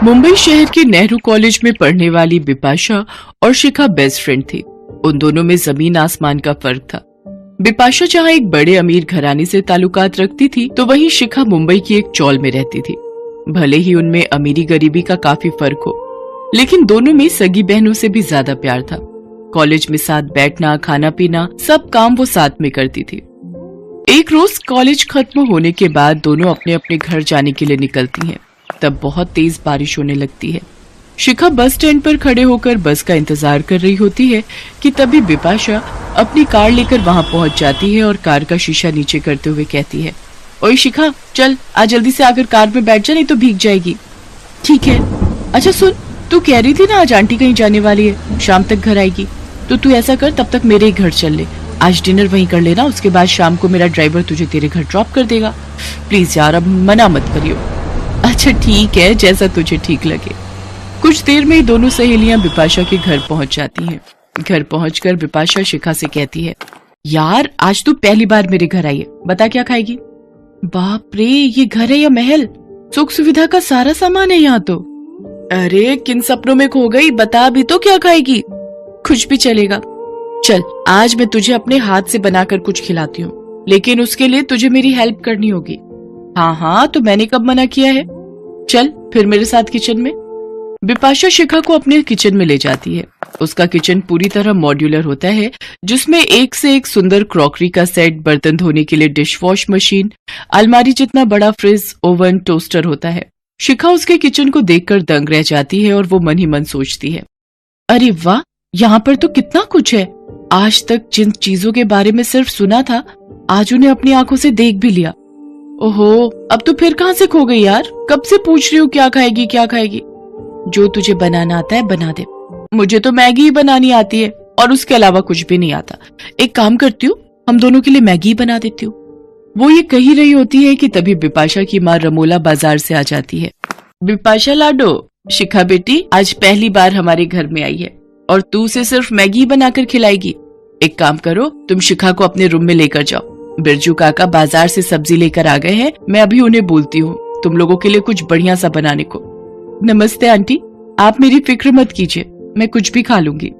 मुंबई शहर के नेहरू कॉलेज में पढ़ने वाली बिपाशा और शिखा बेस्ट फ्रेंड थी। उन दोनों में जमीन आसमान का फर्क था। बिपाशा जहाँ एक बड़े अमीर घराने से ताल्लुकात रखती थी, तो वहीं शिखा मुंबई की एक चौल में रहती थी। भले ही उनमें अमीरी गरीबी का काफी फर्क हो, लेकिन दोनों में सगी बहनों से भी ज्यादा प्यार था। कॉलेज में साथ बैठना, खाना पीना, सब काम वो साथ में करती थी। एक रोज कॉलेज खत्म होने के बाद दोनों अपने अपने घर जाने के लिए निकलती हैं। तब बहुत तेज बारिश होने लगती है। शिखा बस स्टैंड पर खड़े होकर बस का इंतजार कर रही होती है कि तभी बिपाशा अपनी कार लेकर वहां पहुंच जाती है और कार का शीशा नीचे करते हुए कहती है, ओए शिखा, चल आज जल्दी से आकर कार में बैठ जा, नहीं तो भीग जाएगी। ठीक है। अच्छा सुन, तू कह रही थी ना आज आंटी कहीं जाने वाली है, शाम तक घर आएगी, तो तू ऐसा कर, तब तक मेरे ही घर चल ले। आज डिनर वहीं कर लेना, उसके बाद शाम को मेरा ड्राइवर तुझे तेरे घर ड्रॉप कर देगा। प्लीज यार, अब मना मत करियो। अच्छा ठीक है, जैसा तुझे ठीक लगे। कुछ देर में ही दोनों सहेलियां बिपाशा के घर पहुंच जाती हैं। घर पहुंचकर बिपाशा शिखा से कहती है, यार आज तू पहली बार मेरे घर आई है, बता क्या खाएगी। बाप रे, ये घर है या महल? सुख सुविधा का सारा सामान है यहाँ तो। अरे किन सपनों में खो गई, बता भी तो क्या खाएगी। कुछ भी चलेगा। चल आज मैं तुझे अपने हाथ से बनाकर कुछ खिलाती हूँ, लेकिन उसके लिए तुझे मेरी हेल्प करनी होगी। हाँ हाँ, तो मैंने कब मना किया है। चल फिर मेरे साथ किचन में। बिपाशा शिखा को अपने किचन में ले जाती है। उसका किचन पूरी तरह मॉड्यूलर होता है, जिसमें एक से एक सुंदर क्रॉकरी का सेट, बर्तन धोने के लिए डिश वॉश मशीन, अलमारी जितना बड़ा फ्रिज, ओवन, टोस्टर होता है। शिखा उसके किचन को देखकर दंग रह जाती है और वो मन ही मन सोचती है, अरे वाह, यहाँ पर तो कितना कुछ है। आज तक जिन चीजों के बारे में सिर्फ सुना था, आज उन्हें अपनी आंखों से देख भी लिया। ओहो, अब तो फिर कहाँ से खो गई यार, कब से पूछ रही हूँ क्या खाएगी क्या खाएगी। जो तुझे बनाना आता है बना दे। मुझे तो मैगी ही बनानी आती है और उसके अलावा कुछ भी नहीं आता। एक काम करती हूँ, हम दोनों के लिए मैगी बना देती हूँ। वो ये कही रही होती है कि तभी बिपाशा की माँ रमोला बाजार से आ जाती है। बिपाशा लाडो, शिखा बेटी आज पहली बार हमारे घर में आई है और तू उसे सिर्फ मैगी बनाकर खिलाएगी। एक काम करो, तुम शिखा को अपने रूम में लेकर जाओ। बिरजू काका बाजार से सब्जी लेकर आ गए हैं, मैं अभी उन्हें बोलती हूँ तुम लोगों के लिए कुछ बढ़िया सा बनाने को। नमस्ते आंटी, आप मेरी फिक्र मत कीजिए, मैं कुछ भी खा लूंगी।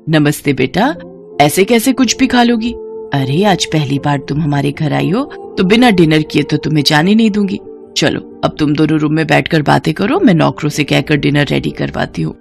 नमस्ते बेटा, ऐसे कैसे कुछ भी खा लोगी? अरे आज पहली बार तुम हमारे घर आई हो, तो बिना डिनर किए तो तुम्हें जाने नहीं दूंगी। चलो अब तुम दोनों रूम में बैठकर बातें करो, मैं नौकरों से कहकर डिनर रेडी करवाती हूँ।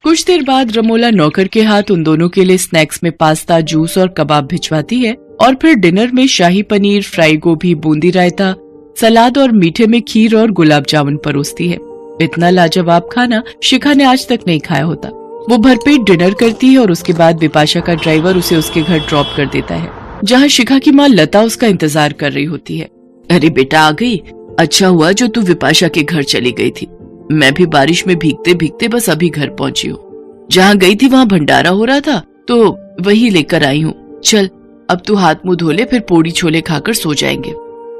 कुछ देर बाद रमोला नौकर के हाथ उन दोनों के लिए स्नैक्स में पास्ता, जूस और कबाब भिजवाती है और फिर डिनर में शाही पनीर, फ्राई गोभी, बूंदी रायता, सलाद और मीठे में खीर और गुलाब जामुन परोसती है। इतना लाजवाब खाना शिखा ने आज तक नहीं खाया होता। वो भरपेट डिनर करती है और उसके बाद बिपाशा का ड्राइवर उसे उसके घर ड्रॉप कर देता है, जहाँ शिखा की माँ लता उसका इंतजार कर रही होती है। अरे बेटा आ गई, अच्छा हुआ जो तू बिपाशा के घर चली गई थी। मैं भी बारिश में भीगते भीगते बस अभी घर पहुंची हूँ। जहाँ गई थी वहाँ भंडारा हो रहा था, तो वही लेकर आई हूँ। चल अब तू हाथ मुंह धो ले, फिर पोड़ी छोले खाकर सो जाएंगे।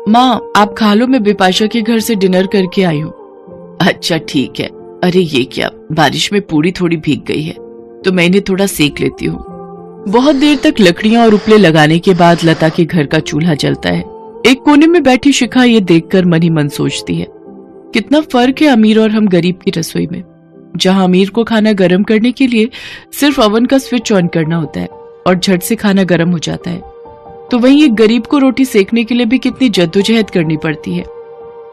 माँ आप खा लो, मैं बिपाशा के घर से डिनर करके आई हूँ। अच्छा ठीक है। अरे ये क्या, बारिश में पूरी थोड़ी भीग गई है, तो मैं इन्हें थोड़ा सेक लेती हूँ। बहुत देर तक लकड़ियां और उपले लगाने के बाद लता के घर का चूल्हा जलता है। एक कोने में बैठी शिखा ये देखकर मन ही मन सोचती है, कितना फर्क है अमीर और हम गरीब की रसोई में। जहाँ अमीर को खाना गर्म करने के लिए सिर्फ ओवन का स्विच ऑन करना होता है और झट से खाना गर्म हो जाता है, तो वहीं एक गरीब को रोटी सेकने के लिए भी कितनी जद्दोजहद करनी पड़ती है।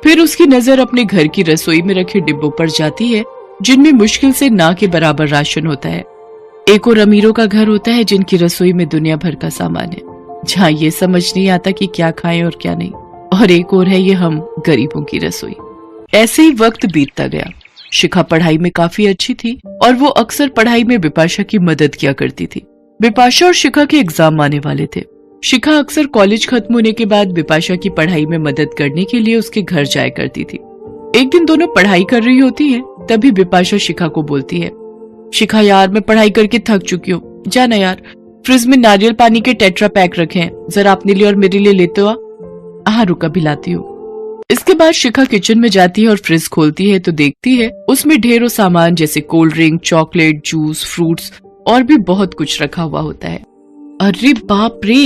फिर उसकी नजर अपने घर की रसोई में रखे डिब्बों पर जाती है, जिनमें मुश्किल से ना के बराबर राशन होता है। एक और अमीरों का घर होता है जिनकी रसोई में दुनिया भर का सामान है, जहाँ ये समझ नहीं आता कि क्या खाएं और क्या नहीं। और एक और है ये हम गरीबों की रसोई। ऐसे ही वक्त बीतता गया। शिखा पढ़ाई में काफी अच्छी थी और वो अक्सर पढ़ाई में बिपाशा की मदद किया करती थी। बिपाशा और शिखा के एग्जाम आने वाले थे। शिखा अक्सर कॉलेज खत्म होने के बाद बिपाशा की पढ़ाई में मदद करने के लिए उसके घर जाया करती थी। एक दिन दोनों पढ़ाई कर रही होती हैं, तभी बिपाशा शिखा को बोलती है, शिखा यार मैं पढ़ाई करके थक चुकी हूँ, जाना यार फ्रिज में नारियल पानी के टेट्रा पैक रखे हैं, जरा अपने लिए और मेरे लिए लेते हो। हाँ रुका भी लाती हूँ। इसके बाद शिखा किचन में जाती है और फ्रिज खोलती है तो देखती है उसमें ढेरों सामान जैसे cold drink, chocolate, juice, fruits और भी बहुत कुछ रखा हुआ होता है। अरे बाप रे,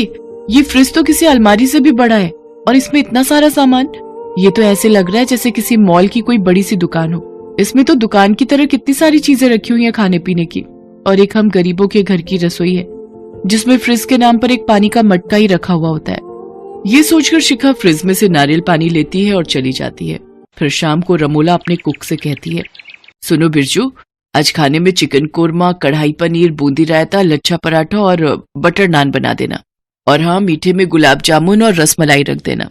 ये फ्रिज तो किसी अलमारी से भी बड़ा है और इसमें इतना सारा सामान। ये तो ऐसे लग रहा है जैसे किसी मॉल की कोई बड़ी सी दुकान हो। इसमें तो दुकान की तरह कितनी सारी चीजें रखी हुई हैं खाने पीने की, और एक हम गरीबों के घर की रसोई है जिसमें फ्रिज के नाम पर एक पानी का मटका ही रखा हुआ होता है। ये सोचकर शिखा फ्रिज में से नारियल पानी लेती है और चली जाती है। फिर शाम को रमोला अपने कुक से कहती है, सुनो बिरजू, आज खाने में चिकन कोरमा, कढ़ाई पनीर, बूंदी रायता, लच्छा पराठा और बटर नान बना देना, और हाँ, मीठे में गुलाब जामुन और रसमलाई रख देना।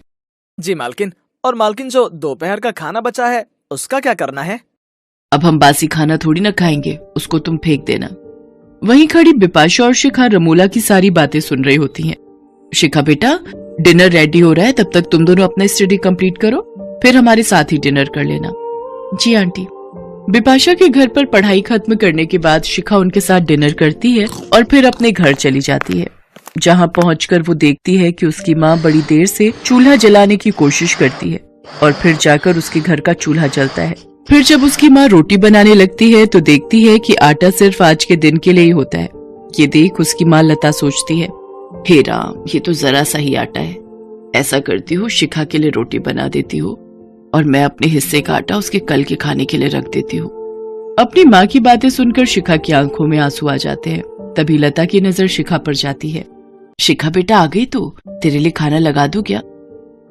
जी मालकिन। और मालकिन, जो दोपहर का खाना बचा है उसका क्या करना है? अब हम बासी खाना थोड़ी ना खाएंगे, उसको तुम फेंक देना। वहीं खड़ी बिपाशा और शिखा रमोला की सारी बातें सुन रही होती हैं। शिखा बेटा, डिनर रेडी हो रहा है, तब तक तुम दोनों अपना स्टडी कंप्लीट करो, फिर हमारे साथ ही डिनर कर लेना। जी आंटी। बिपाशा के घर पर पढ़ाई खत्म करने के बाद शिखा उनके साथ डिनर करती है और फिर अपने घर चली जाती है, जहां पहुंचकर वो देखती है कि उसकी माँ बड़ी देर से चूल्हा जलाने की कोशिश करती है और फिर जाकर उसके घर का चूल्हा जलता है। फिर जब उसकी माँ रोटी बनाने लगती है तो देखती है कि आटा सिर्फ आज के दिन के लिए ही होता है। ये देख उसकी माँ लता सोचती है, हे राम, ये तो जरा सा ही आटा है। ऐसा करती हूँ, शिखा के लिए रोटी बना देती हूँ और मैं अपने हिस्से का आटा उसके कल के खाने के लिए रख देती हूँ। अपनी माँ की बातें सुनकर शिखा की आंखों में आंसू आ जाते हैं। तभी लता की नजर शिखा पर जाती है। शिखा बेटा, आ गई तू? तेरे लिए खाना लगा दूं क्या?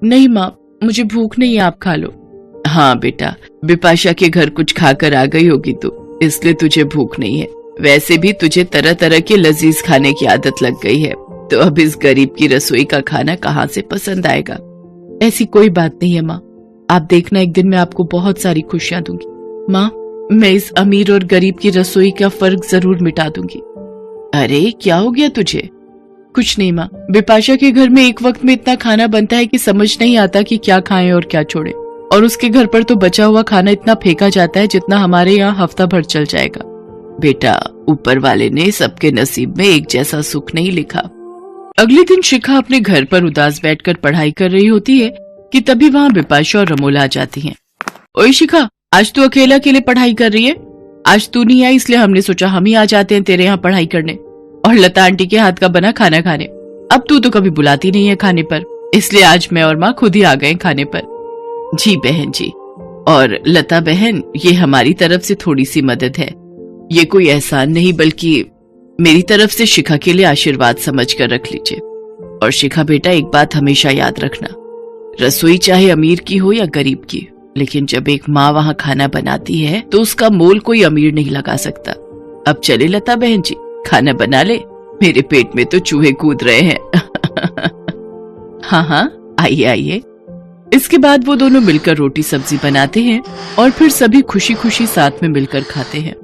नहीं माँ, मुझे भूख नहीं है, आप खा लो। हाँ बेटा, बिपाशा के घर कुछ खाकर आ गई होगी तू, इसलिए तुझे भूख नहीं है। वैसे भी तुझे तरह तरह के लजीज खाने की आदत लग गई है, तो अब इस गरीब की रसोई का खाना कहाँ से पसंद आएगा? ऐसी कोई बात नहीं है माँ, आप देखना, एक दिन मैं आपको बहुत सारी खुशियां दूंगी। माँ, मैं इस अमीर और गरीब की रसोई का फर्क जरूर मिटा दूंगी। अरे क्या हो गया तुझे? कुछ नहीं माँ, बिपाशा के घर में एक वक्त में इतना खाना बनता है कि समझ नहीं आता कि क्या खाएं और क्या छोड़े, और उसके घर पर तो बचा हुआ खाना इतना फेंका जाता है जितना हमारे यहाँ हफ्ता भर चल जाएगा। बेटा, ऊपर वाले ने सबके नसीब में एक जैसा सुख नहीं लिखा। अगले दिन शिखा अपने घर पर उदास बैठकर पढ़ाई कर रही होती है कि तभी वहाँ बिपाशा और रमोला आ जाती हैं। ओए शिखा, आज तू अकेला अकेले पढ़ाई कर रही है? आज तू नहीं आई, इसलिए हमने सोचा हम ही आ जाते हैं तेरे यहाँ पढ़ाई करने और लता आंटी के हाथ का बना खाना खाने। अब तू तो कभी बुलाती नहीं है खाने पर, इसलिए आज मैं और माँ खुद ही आ गए खाने पर। जी बहन जी। और लता बहन, ये हमारी तरफ से थोड़ी सी मदद है, ये कोई एहसान नहीं बल्कि मेरी तरफ से शिखा के लिए आशीर्वाद समझकर रख लीजिए। और शिखा बेटा, एक बात हमेशा याद रखना, रसोई चाहे अमीर की हो या गरीब की, लेकिन जब एक माँ वहाँ खाना बनाती है तो उसका मोल कोई अमीर नहीं लगा सकता। अब चले लता बहन जी, खाना बना ले, मेरे पेट में तो चूहे कूद रहे हैं। हाँ हाँ, आइए आइए। इसके बाद वो दोनों मिलकर रोटी सब्जी बनाते हैं और फिर सभी खुशी खुशी साथ में मिलकर खाते हैं।